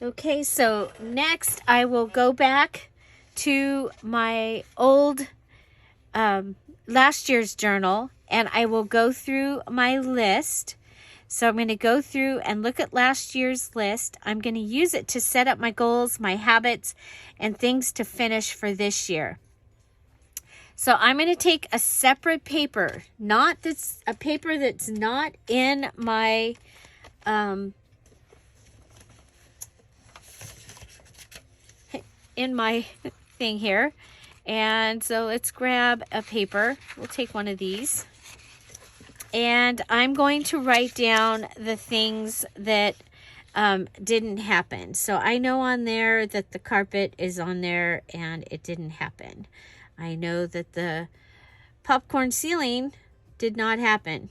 Okay, so next I will go back to my old last year's journal, and I will go through my list. So I'm going to go through and look at last year's list. I'm going to use it to set up my goals, my habits, and things to finish for this year. So I'm going to take a separate paper, a paper that's not in my thing here. And so let's grab a paper. We'll take one of these. And I'm going to write down the things that didn't happen. So I know on there that the carpet is on there and it didn't happen. I know that the popcorn ceiling did not happen.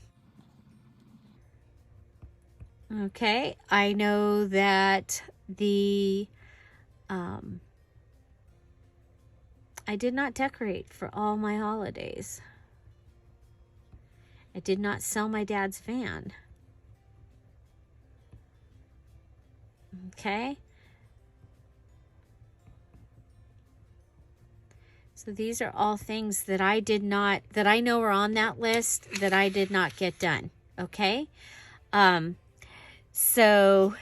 Okay, I know that I did not decorate for all my holidays. I did not sell my dad's van. Okay. So these are all things that that I know are on that list that I did not get done. Okay. So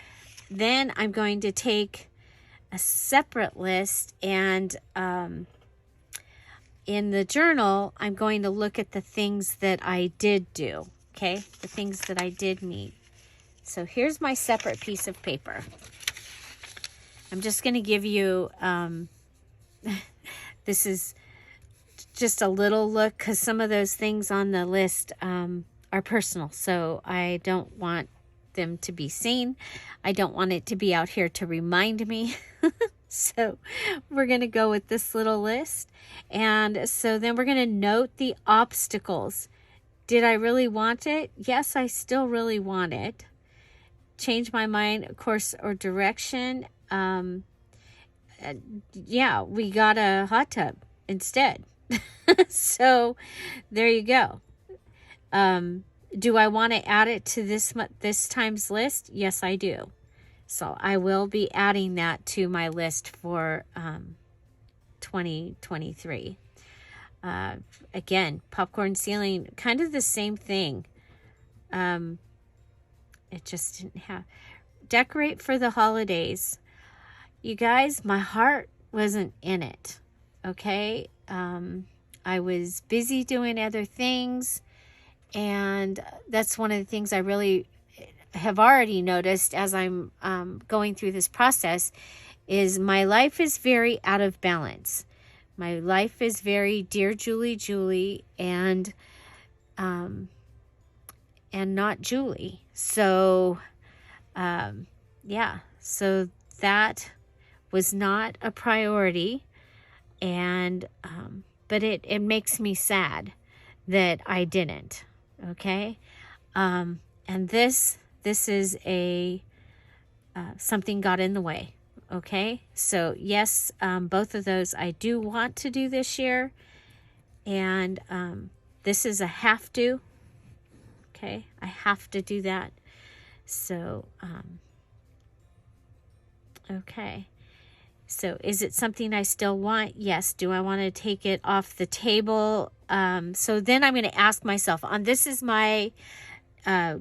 then I'm going to take a separate list, and in the journal, I'm going to look at the things that I did do. Okay. The things that I did meet. So here's my separate piece of paper. I'm just going to give you, this is just a little look, because some of those things on the list are personal. So I don't want them to be seen. I don't want it to be out here to remind me. So we're going to go with this little list. And so then we're going to note the obstacles. Did I really want it? Yes, I still really want it. Change my mind, course, or direction. Yeah, we got a hot tub instead. So there you go. Do I want to add it to this time's list? Yes, I do. So I will be adding that to my list for 2023. Again, popcorn ceiling, kind of the same thing. It just didn't have. Decorate for the holidays. You guys, my heart wasn't in it. Okay? I was busy doing other things. And that's one of the things I really have already noticed as I'm going through this process is my life is very out of balance. My life is very Dear Julie, Julie, and not Julie. So, yeah, so that was not a priority, and but it makes me sad that I didn't. Okay, and this is a something got in the way. Okay, so yes, both of those I do want to do this year, and this is a have to. Okay, I have to do that. So okay, so is it something I still want? Yes. Do I want to take it off the table? So then I'm going to ask myself, this is my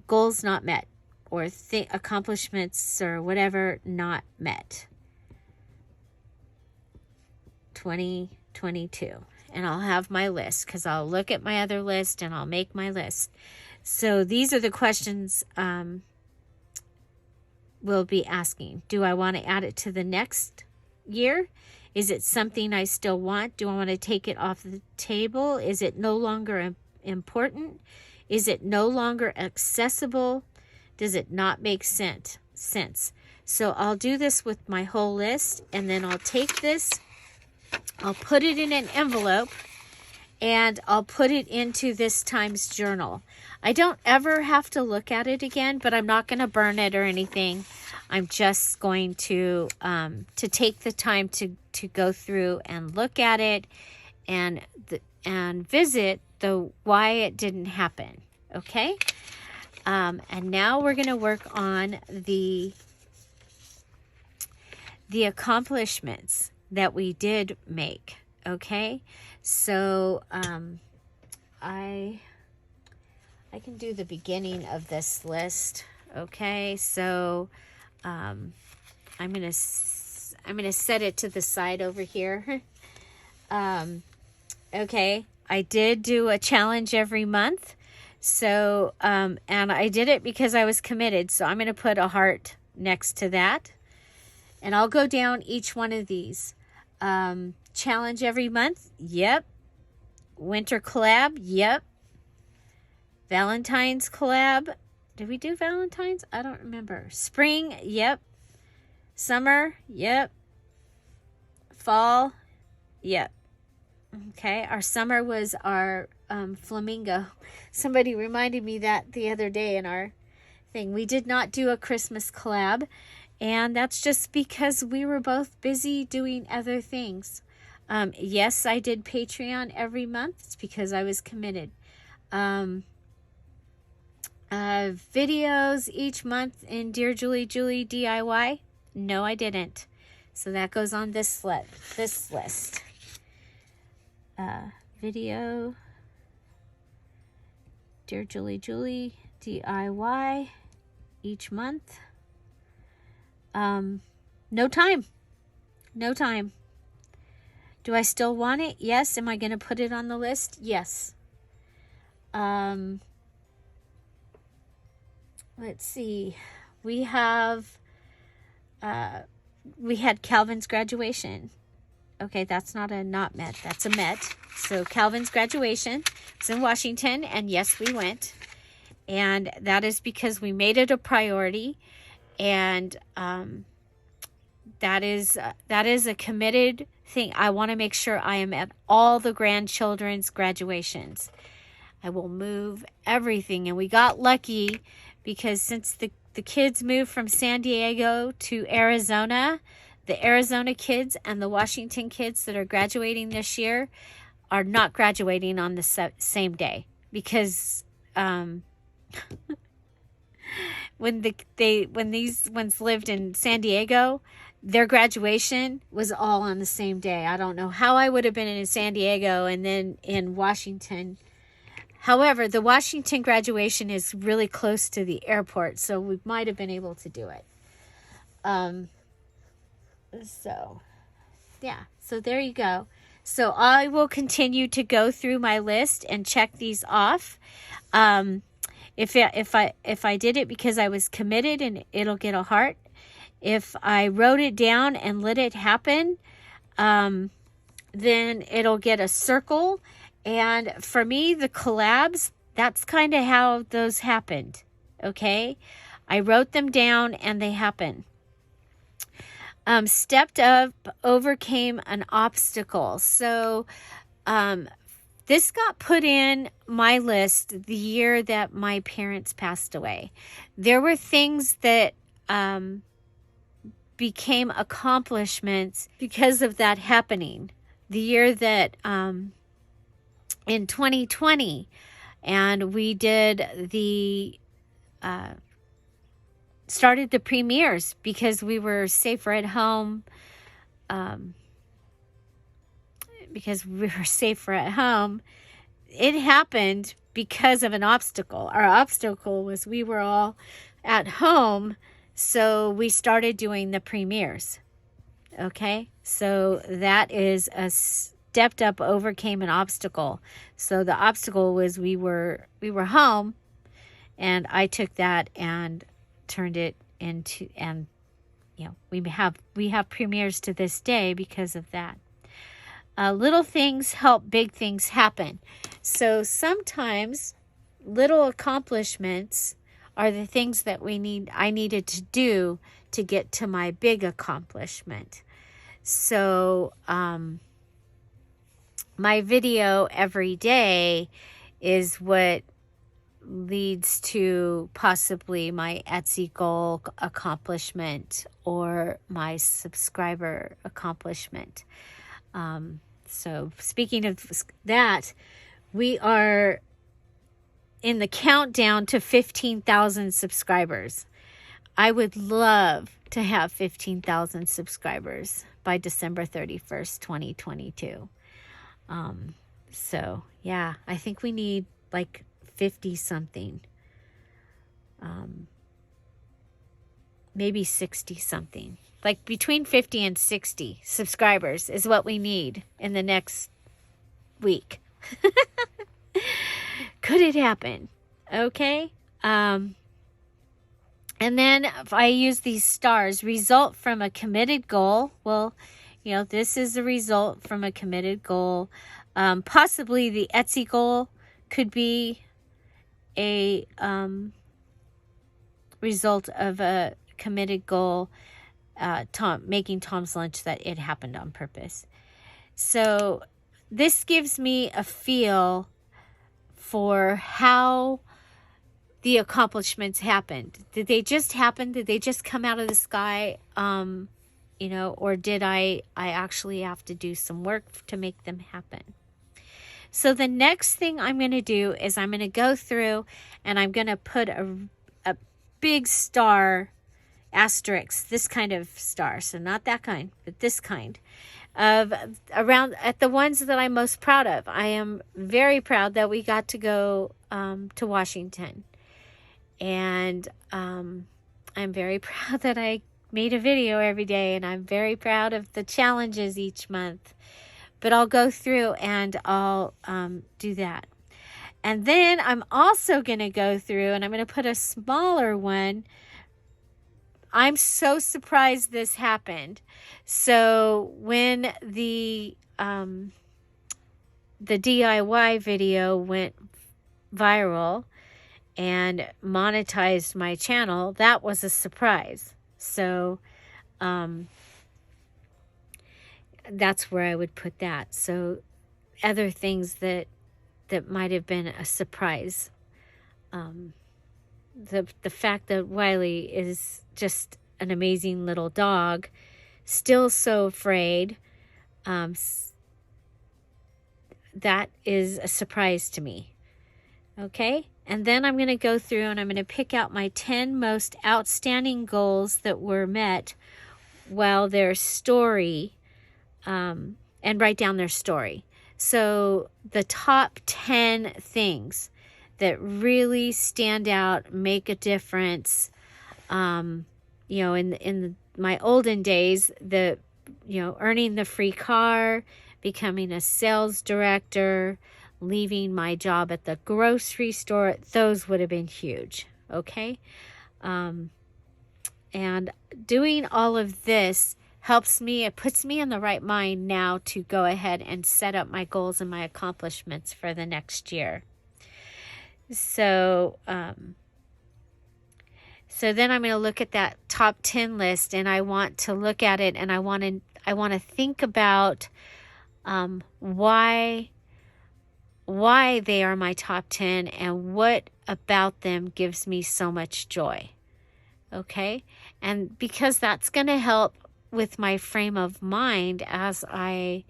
goals not met, or accomplishments or whatever not met. 2022. And I'll have my list, because I'll look at my other list and I'll make my list. So these are the questions we'll be asking. Do I want to add it to the next year? Is it something I still want? Do I want to take it off the table? Is it no longer important? Is it no longer accessible? Does it not make sense? So I'll do this with my whole list, and then I'll take this, I'll put it in an envelope, and I'll put it into this time's journal. I don't ever have to look at it again, but I'm not going to burn it or anything. I'm just going to take the time to go through and look at it and visit the why it didn't happen. Okay? And now we're going to work on the the accomplishments that we did make. Okay, so I can do the beginning of this list. Okay, so I'm gonna set it to the side over here. Okay, I did do a challenge every month. So, and I did it because I was committed. So I'm going to put a heart next to that. And I'll go down each one of these. Challenge every month. Yep. Winter collab. Yep. Valentine's collab. Did we do Valentine's? I don't remember. Spring. Yep. Summer. Yep. Fall. Yep. Okay. Our summer was our flamingo. Somebody reminded me that the other day in our thing. We did not do a Christmas collab, and that's just because we were both busy doing other things. Yes, I did Patreon every month. It's because I was committed. Videos each month in Dear Julie Julie DIY. No, I didn't. So that goes on this list. Video Dear Julie Julie DIY each month. No time. Do I still want it? Yes. Am I going to put it on the list? Yes. Let's see. We had Calvin's graduation. Okay, that's not a not met. That's a met. So Calvin's graduation was in Washington, and yes, we went. And that is because we made it a priority, and that is a committed thing. I want to make sure I am at all the grandchildren's graduations. I will move everything, and we got lucky because since the kids moved from San Diego to Arizona, the Arizona kids and the Washington kids that are graduating this year are not graduating on the same day because when these ones lived in San Diego, their graduation was all on the same day. I don't know how I would have been in San Diego and then in Washington. However, the Washington graduation is really close to the airport, so we might have been able to do it. So, yeah. So there you go. So I will continue to go through my list and check these off. If I did it because I was committed, and it'll get a heart. If I wrote it down and let it happen, then it'll get a circle. And for me, the collabs, that's kind of how those happened. Okay? I wrote them down and they happened. Stepped up, overcame an obstacle. So this got put in my list the year that my parents passed away. There were things that became accomplishments because of that happening. The year that in 2020, and we did started the premieres because we were safer at home. It happened because of an obstacle. Our obstacle was we were all at home, so we started doing the premieres. Okay, so that is a stepped up, overcame an obstacle. So the obstacle was we were home, and I took that and turned it into, and we have premieres to this day because of that. Little things help big things happen. So sometimes little accomplishments are the things that I needed to do to get to my big accomplishment. So my video every day is what leads to possibly my Etsy goal accomplishment or my subscriber accomplishment. So speaking of that, we are in the countdown to 15,000 subscribers. I would love to have 15,000 subscribers by December 31st, 2022. So yeah, I think we need like 50 something, maybe 60 something, like between 50 and 60 subscribers is what we need in the next week. Could it happen? Okay. And then if I use these stars, result from a committed goal. Well, you know, this is a result from a committed goal. Possibly the Etsy goal could be a result of a committed goal, making Tom's lunch, that it happened on purpose. So this gives me a feel for how the accomplishments happened. Did they just happen? Did they just come out of the sky? You know, or did I actually have to do some work to make them happen? So the next thing I'm going to do is I'm going to go through and I'm going to put a big star asterisk, this kind of star. So not that kind, but this kind of around at the ones that I'm most proud of. I am very proud that we got to go to Washington. And I'm very proud that I made a video every day, and I'm very proud of the challenges each month. But I'll go through and I'll do that. And then I'm also going to go through and I'm going to put a smaller one. I'm so surprised this happened. So when the DIY video went viral and monetized my channel, that was a surprise. So that's where I would put that. So other things that might have been a surprise. The fact that Wiley is just an amazing little dog, still so afraid, that is a surprise to me. Okay? And then I'm going to go through and I'm going to pick out my 10 most outstanding goals that were met while their story, and write down their story. So the top 10 things that really stand out, make a difference. You know, in my olden days, earning the free car, becoming a sales director, leaving my job at the grocery store, those would have been huge. Okay. And doing all of this helps me, it puts me in the right mind now to go ahead and set up my goals and my accomplishments for the next year. So, so then I'm going to look at that top 10 list, and I want to look at it, and I want to think about why they are my top 10 and what about them gives me so much joy. Okay? And because that's going to help with my frame of mind as I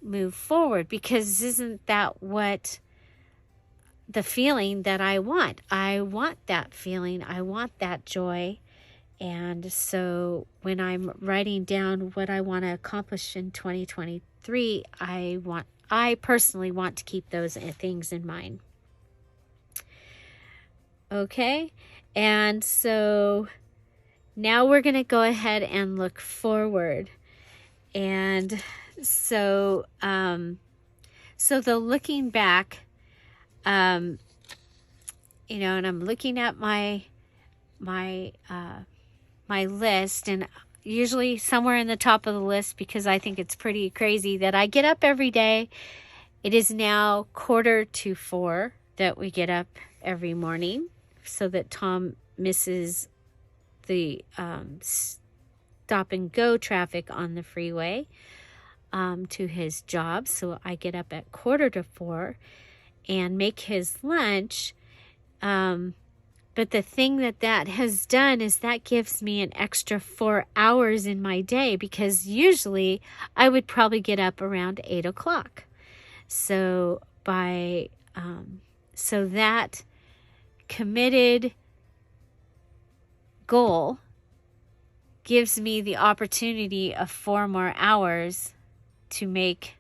move forward, because isn't that what the feeling that I want? I want that feeling. I want that joy. And so when I'm writing down what I want to accomplish in 2023, I personally want to keep those things in mind. Okay? And so now we're going to go ahead and look forward. And so, so the looking back, and I'm looking at my list, and usually somewhere in the top of the list, because I think it's pretty crazy that I get up every day. It is now 3:45 that we get up every morning so that Tom misses the stop and go traffic on the freeway to his job. So I get up at 3:45 and make his lunch. But the thing that has done is that gives me an extra 4 hours in my day, because usually I would probably get up around 8 o'clock. So so that committed goal gives me the opportunity of 4 more hours to make,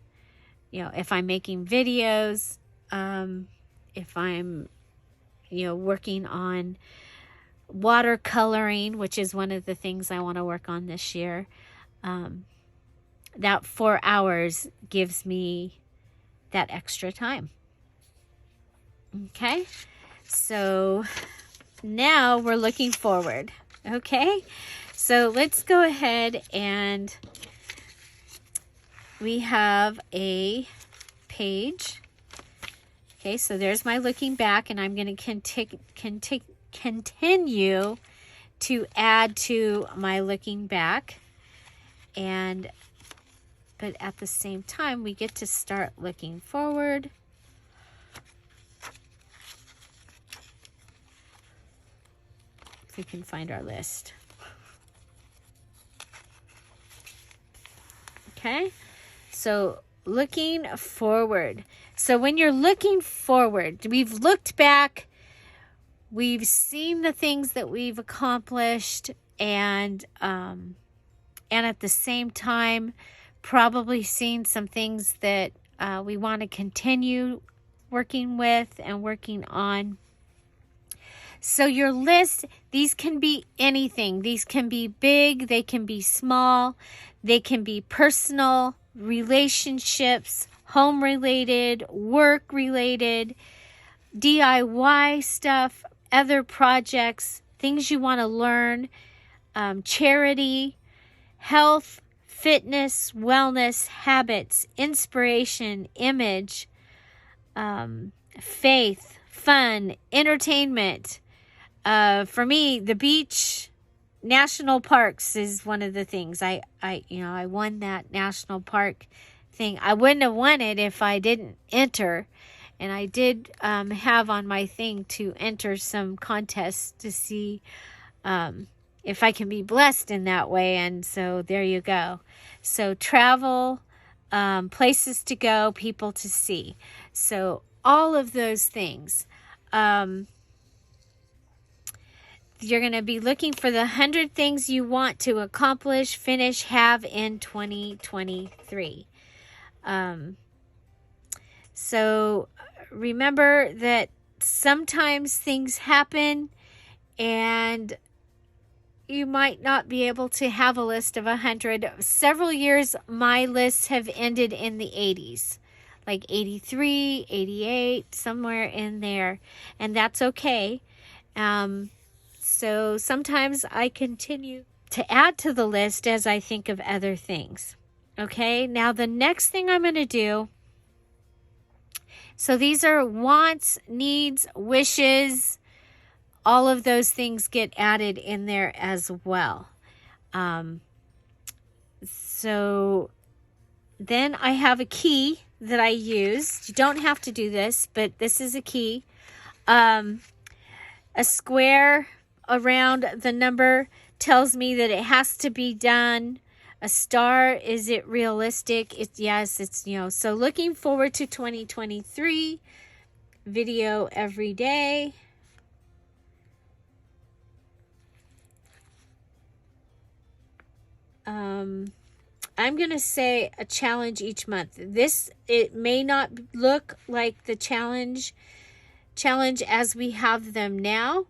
if I'm making videos, if I'm, working on watercoloring, which is one of the things I want to work on this year. That 4 hours gives me that extra time. Okay, so now we're looking forward. Okay, so let's go ahead, and we have a page. Okay, so there's my looking back, and I'm going to continue to add to my looking back, but at the same time we get to start looking forward. If we can find our list. Okay, so looking forward. So when you're looking forward, we've looked back, we've seen the things that we've accomplished, and at the same time, probably seen some things that we want to continue working with and working on. So your list, these can be anything. These can be big, they can be small, they can be personal, relationships, home-related, work-related, DIY stuff, other projects, things you want to learn, charity, health, fitness, wellness, habits, inspiration, image, faith, fun, entertainment. For me, the beach, national parks is one of the things. I won that national park thing. I wouldn't have won it if I didn't enter. And I did have on my thing to enter some contests to see if I can be blessed in that way. And so there you go. So travel, places to go, people to see. So all of those things. You're going to be looking for the 100 things you want to accomplish, finish, have in 2023. So remember that sometimes things happen and you might not be able to have a list of 100. Several years, my lists have ended in the 80s, like 83, 88, somewhere in there. And that's okay. So sometimes I continue to add to the list as I think of other things. Okay, now the next thing I'm going to do, so these are wants, needs, wishes, all of those things get added in there as well. So then I have a key that I use. You don't have to do this, but this is a key. A square around the number tells me that it has to be done. A star, is it realistic? Yes, it's, so looking forward to 2023, video every day. I'm going to say a challenge each month. It may not look like the challenge as we have them now,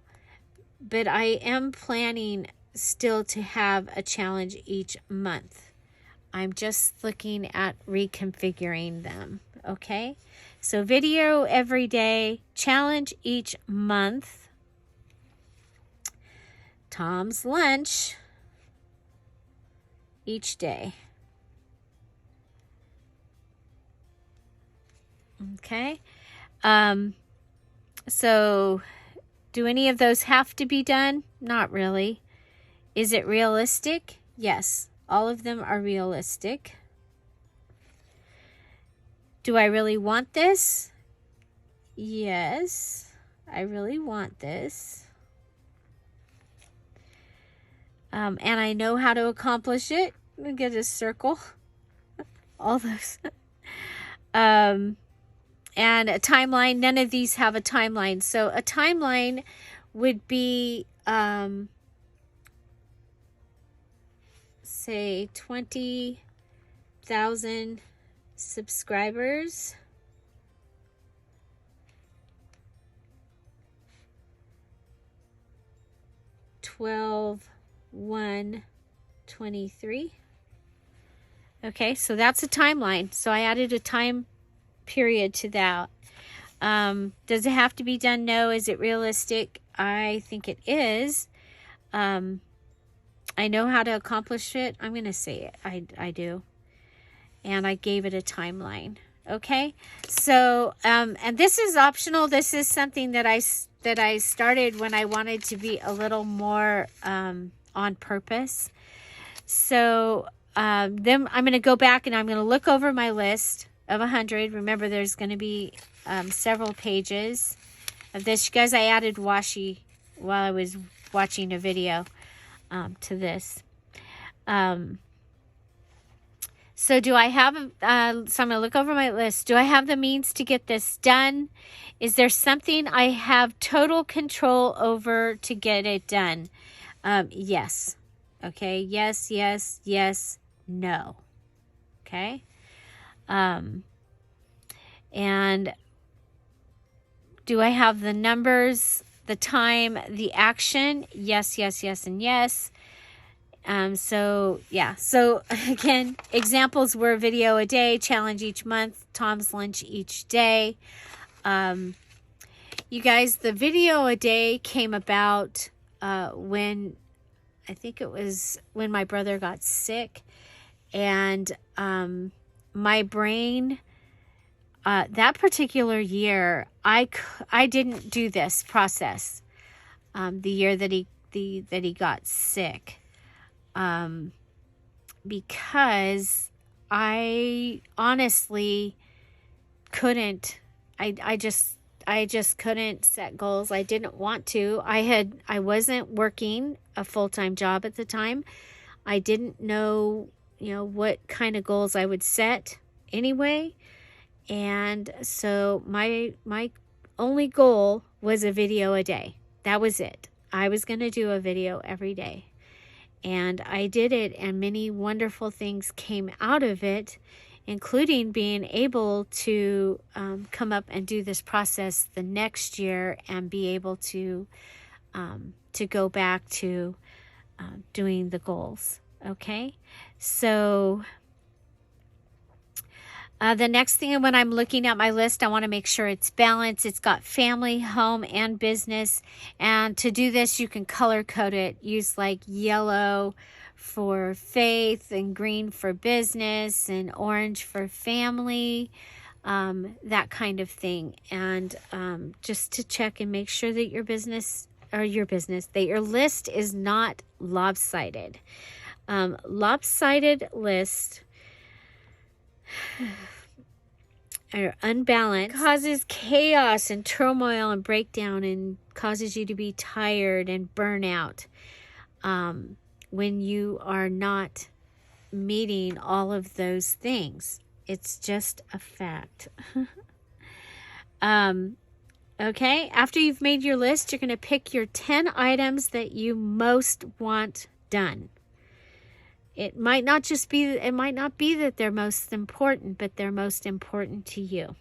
but I am planning still to have a challenge each month. I'm just looking at reconfiguring them, okay? So video every day, challenge each month, Tom's lunch each day. Okay? So do any of those have to be done? Not really. Is it realistic? Yes, all of them are realistic. Do I really want this? Yes, I really want this. And I know how to accomplish it. Let me get a circle. All those. And a timeline. None of these have a timeline. So a timeline would be say 20,000 subscribers. $12,123. Okay, so that's a timeline. So I added a time period to that. Does it have to be done? No. Is it realistic? I think it is. I know how to accomplish it. I'm going to say it. I do. And I gave it a timeline. Okay. So, and this is optional. This is something that I started when I wanted to be a little more, on purpose. So, then I'm going to go back and I'm going to look over my list of 100. Remember, there's going to be, several pages of this. You guys, I added washi while I was watching a video, to this. So do I have, so I'm going to look over my list. Do I have the means to get this done? Is there something I have total control over to get it done? Yes. Okay. Yes, yes, yes, no. Okay. And do I have the numbers, the time, the action? Yes, yes, yes, and yes. So yeah. So again, examples were video a day, challenge each month, Tom's lunch each day. You guys, the video a day came about, when I think it was when my brother got sick, and, my brain, that particular year, I didn't do this process, the year that he got sick. Because I honestly couldn't, I just couldn't set goals. I didn't want to. I wasn't working a full-time job at the time. I didn't know, what kind of goals I would set anyway. And so my only goal was a video a day. That was it. I was going to do a video every day. And I did it, and many wonderful things came out of it, including being able to come up and do this process the next year and be able to go back to doing the goals. Okay, so the next thing, when I'm looking at my list, I want to make sure it's balanced. It's got family, home, and business. And to do this, you can color code it. Use like yellow for faith and green for business and orange for family, that kind of thing. And just to check and make sure that your list is not lopsided. Lopsided list or unbalanced causes chaos and turmoil and breakdown, and causes you to be tired and burn out when you are not meeting all of those things. It's just a fact. Okay, after you've made your list, you're going to pick your 10 items that you most want done. It might not be that they're most important, but they're most important to you.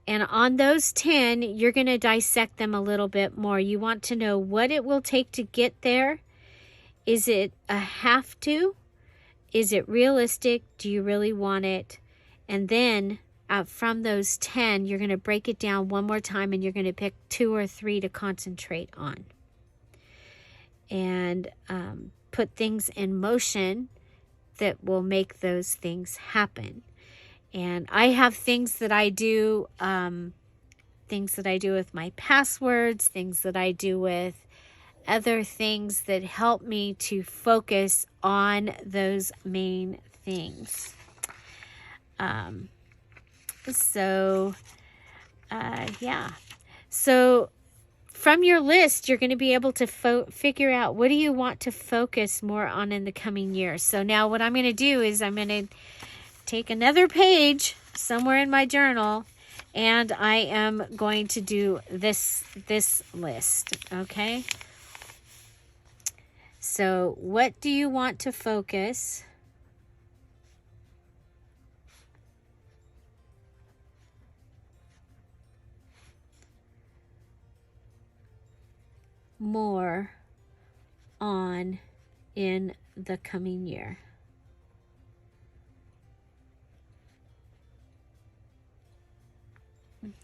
And on those 10, you're going to dissect them a little bit more. You want to know what it will take to get there. Is it a have to? Is it realistic? Do you really want it? And then from those 10, you're going to break it down one more time, and you're going to pick 2 or 3 to concentrate on. And put things in motion that will make those things happen. And I have things that I do, with my passwords, things that I do with other things that help me to focus on those main things. Yeah. So from your list, you're going to be able to figure out what do you want to focus more on in the coming year. So now what I'm going to do is I'm going to take another page somewhere in my journal, and I am going to do this list, okay? So what do you want to focus more on in the coming year?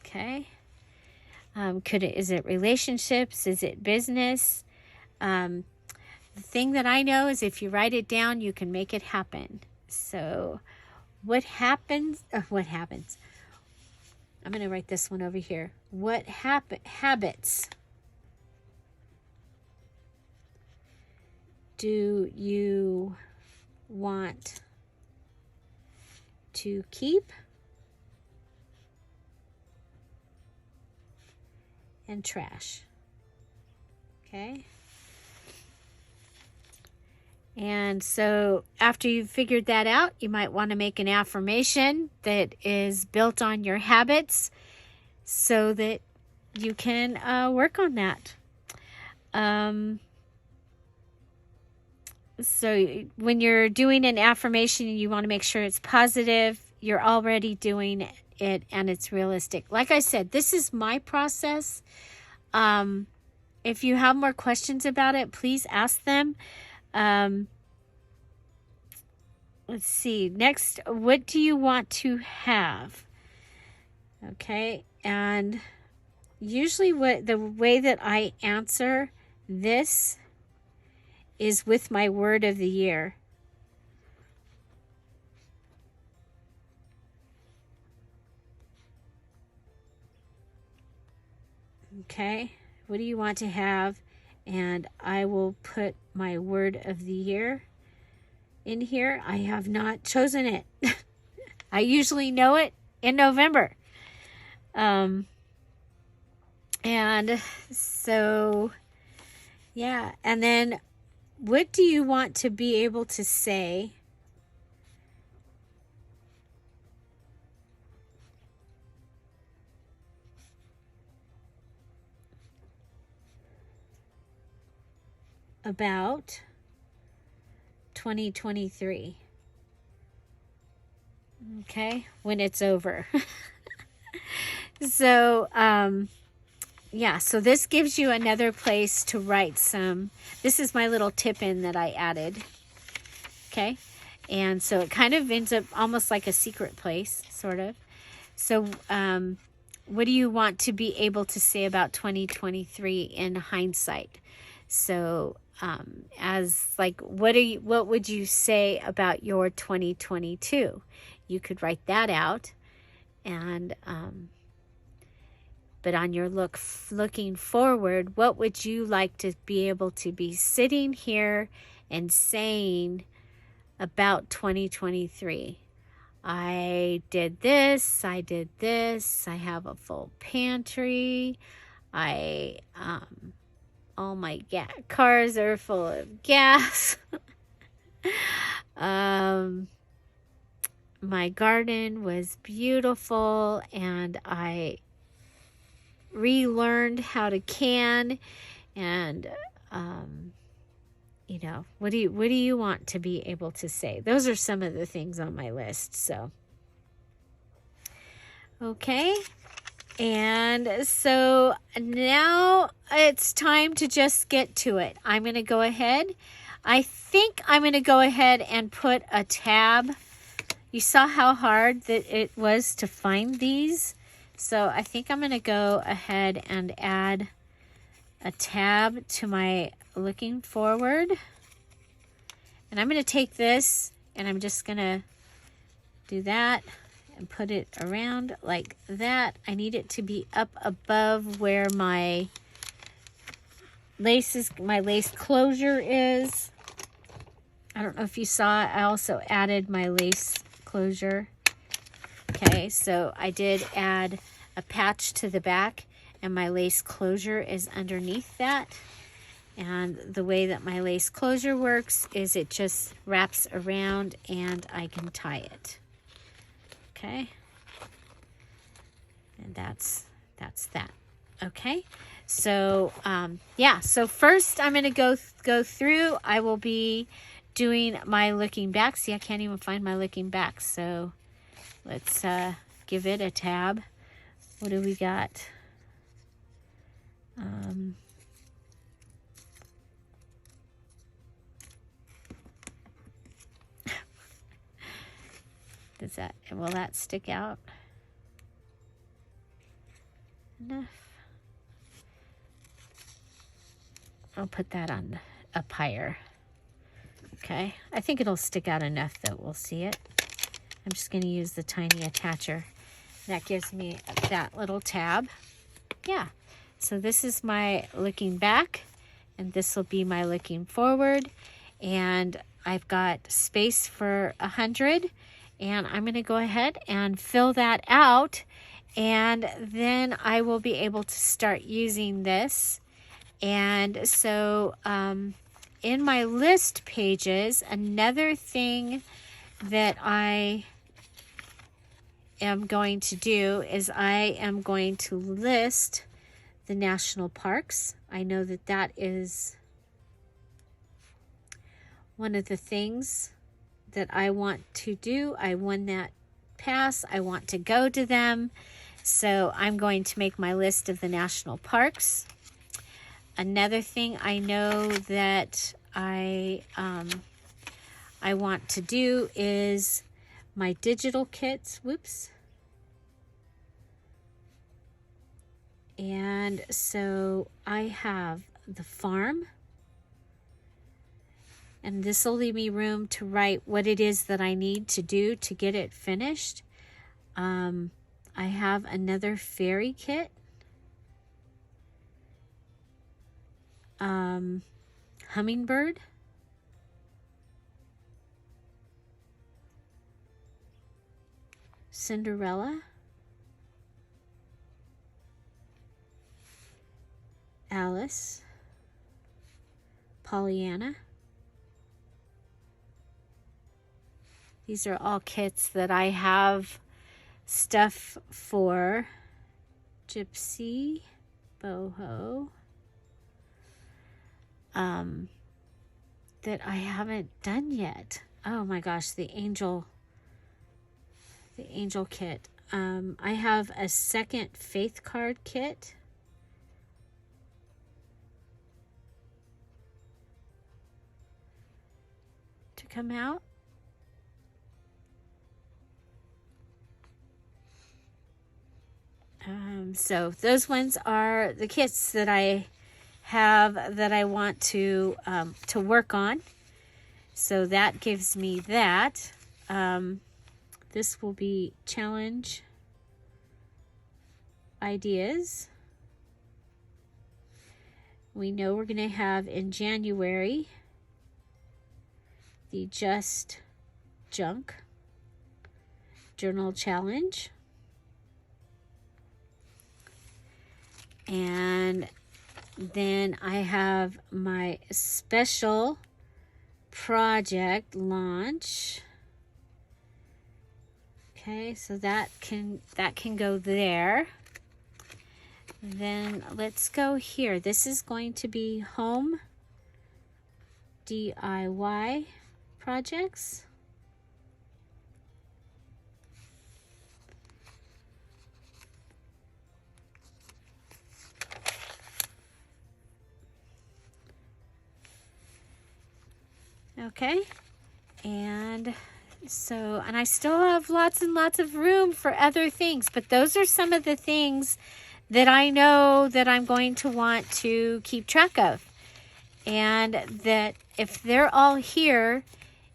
Okay. Is it relationships? Is it business? The thing that I know is if you write it down, you can make it happen. So what happens? What happens? I'm going to write this one over here. What habits do you want to keep and trash? Okay. And so after you've figured that out, you might want to make an affirmation that is built on your habits so that you can work on that. So when you're doing an affirmation, you want to make sure it's positive, you're already doing it, and it's realistic. Like I said, this is my process. If you have more questions about it, please ask them. Let's see. Next, what do you want to have? Okay. And usually the way that I answer this is with my word of the year. Okay. What do you want to have? And I will put my word of the year in here. I have not chosen it. I usually know it in November. And so, yeah. And then what do you want to be able to say about 2023? Okay, when it's over. So, yeah, so this gives you another place to write some. This is my little tip in that I added. Okay, and so it kind of ends up almost like a secret place, sort of. So, what do you want to be able to say about 2023 in hindsight? So, as like, what would you say about your 2022? You could write that out, and but on your looking forward, what would you like to be able to be sitting here and saying about 2023? I did this, I have a full pantry, all my cars are full of gas. My garden was beautiful, and I relearned how to can. And what do you want to be able to say? Those are some of the things on my list. So okay. And so now it's time to just get to it. I'm going to go ahead. I think I'm going to go ahead and put a tab. You saw how hard that it was to find these. So I think I'm going to go ahead and add a tab to my looking forward. And I'm going to take this and I'm just going to do that and put it around like that. I need it to be up above where my lace closure is. I don't know if you saw, I also added my lace closure. Okay, so I did add a patch to the back, and my lace closure is underneath that. And the way that my lace closure works is it just wraps around and I can tie it. Okay. And that's that. Okay, so yeah, so first I'm going to go through. I will be doing my looking back. See, I can't even find my looking back, so let's give it a tab. What do we got? Will that stick out enough? I'll put that on up higher. Okay, I think it'll stick out enough that we'll see it. I'm just going to use the tiny attacher. That gives me that little tab. Yeah, so this is my looking back, and this will be my looking forward. And I've got space for 100, and I'm going to go ahead and fill that out, and then I will be able to start using this. And so in my list pages, another thing that I am going to do is I am going to list the national parks. I know that that is one of the things that I want to do. I won that pass. I want to go to them. So I'm going to make my list of the national parks. Another thing I know that I want to do is my digital kits. Whoops. And so I have the farm. And this will leave me room to write what it is that I need to do to get it finished. I have another fairy kit. Hummingbird. Cinderella. Alice. Pollyanna. These are all kits that I have stuff for. Gypsy, boho, that I haven't done yet. Oh my gosh, the angel kit. I have a second faith card kit. To come out. So those ones are the kits that I have that I want to work on. So that gives me that. This will be challenge ideas. We know we're going to have in January the Just Junk Journal Challenge. And then I have my special project launch. Okay, so that can go there. Then let's go here. This is going to be home DIY projects. Okay, and so, and I still have lots and lots of room for other things, but those are some of the things that I know that I'm going to want to keep track of. And that if they're all here,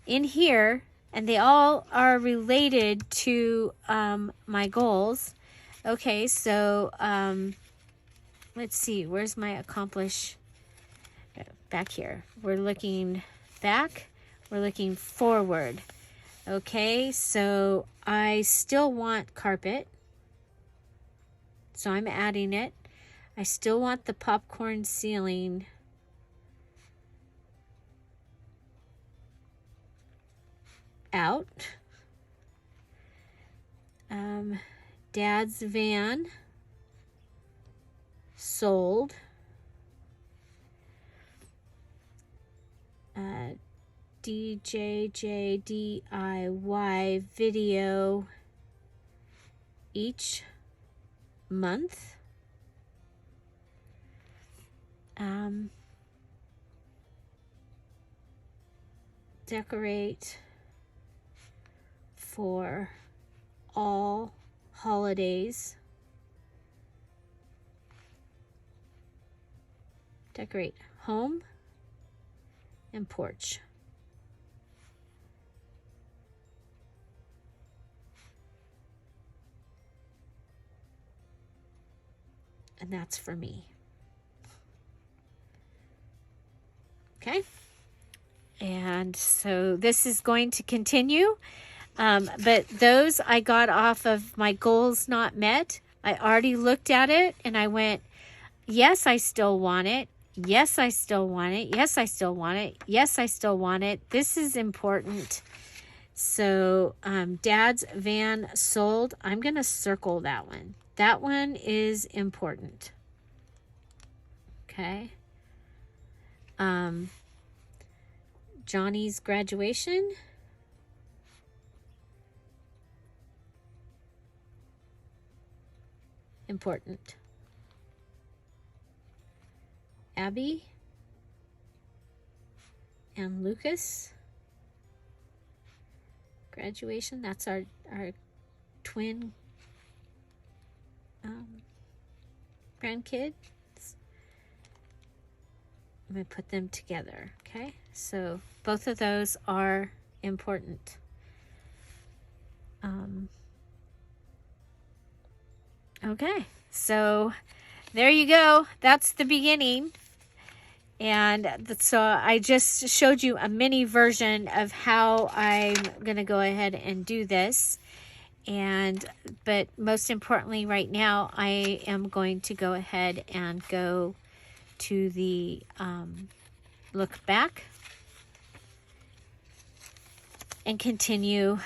in here, and they all are related to my goals. Okay, so let's see, where's my accomplish? Back here. We're looking back, we're looking forward. Okay, so I still want carpet, so I'm adding it. I still want the popcorn ceiling out. Dad's van sold. DJJ video each month. Decorate for all holidays. Decorate home and porch. And that's for me. Okay. And so this is going to continue. But those I got off of my goals not met. I already looked at it and I went, yes, I still want it. Yes, I still want it. Yes, I still want it. Yes, I still want it. This is important. So Dad's van sold. I'm going to circle that one. That one is important. Okay. Johnny's graduation. Important. Abby and Lucas graduation. That's our twin grandkids. I'm going to put them together, okay? So both of those are important. Okay, so there you go. That's the beginning. And so I just showed you a mini version of how I'm going to go ahead and do this. But most importantly right now, I am going to go ahead and go to the look back and continue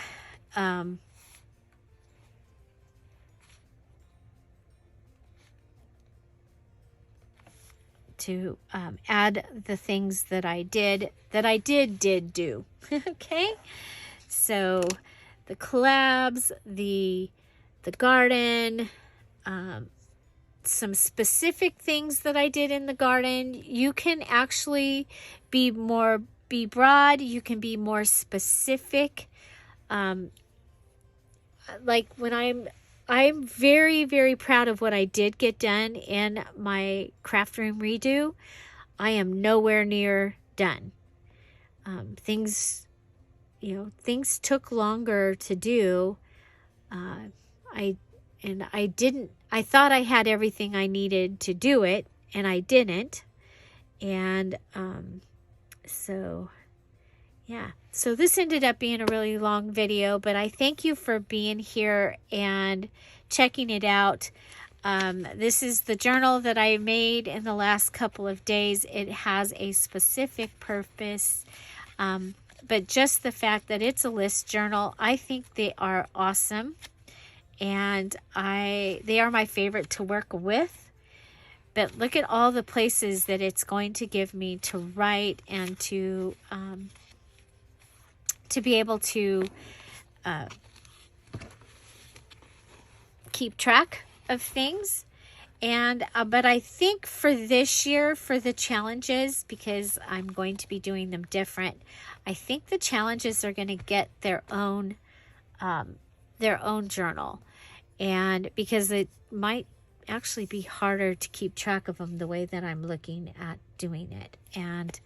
to add the things that I did do. Okay, so the collabs, the garden, some specific things that I did in the garden. You can actually be broad. You can be more specific. Like when I'm very, very proud of what I did get done in my craft room redo. I am nowhere near done. Things took longer to do. I thought I had everything I needed to do it, and I didn't. And so yeah. So this ended up being a really long video, but I thank you for being here and checking it out. This is the journal that I made in the last couple of days. It has a specific purpose, but just the fact that it's a list journal, I think they are awesome. And they are my favorite to work with. But look at all the places that it's going to give me to write and to be able to keep track of things. And but I think for this year, for the challenges, because I'm going to be doing them different, I think the challenges are going to get their own journal. And because it might actually be harder to keep track of them the way that I'm looking at doing it. And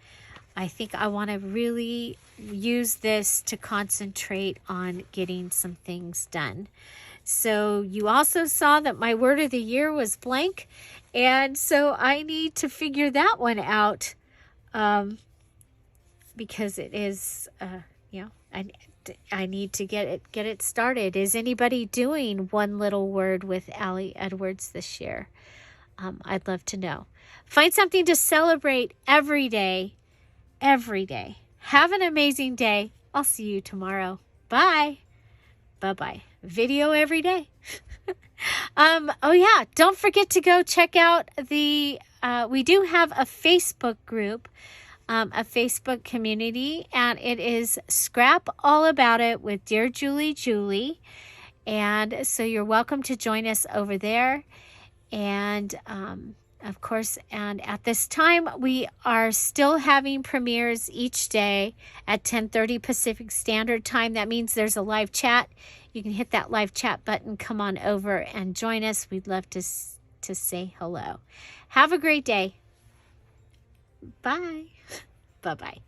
I think I want to really use this to concentrate on getting some things done. So you also saw that my word of the year was blank. And so I need to figure that one out because it is, I need to get it started. Is anybody doing one little word with Allie Edwards this year? I'd love to know. Find something to celebrate every day. Every day. Have an amazing day. I'll see you tomorrow. Bye. Bye-bye. video every day. Oh yeah, don't forget to go check out the, we do have a Facebook group, a Facebook community, and it is Scrap All About It with Dear Julie Julie. And so you're welcome to join us over there. And of course, and at this time, we are still having premieres each day at 10:30 Pacific Standard Time. That means there's a live chat. You can hit that live chat button, come on over and join us. We'd love to say hello. Have a great day. Bye. Bye-bye.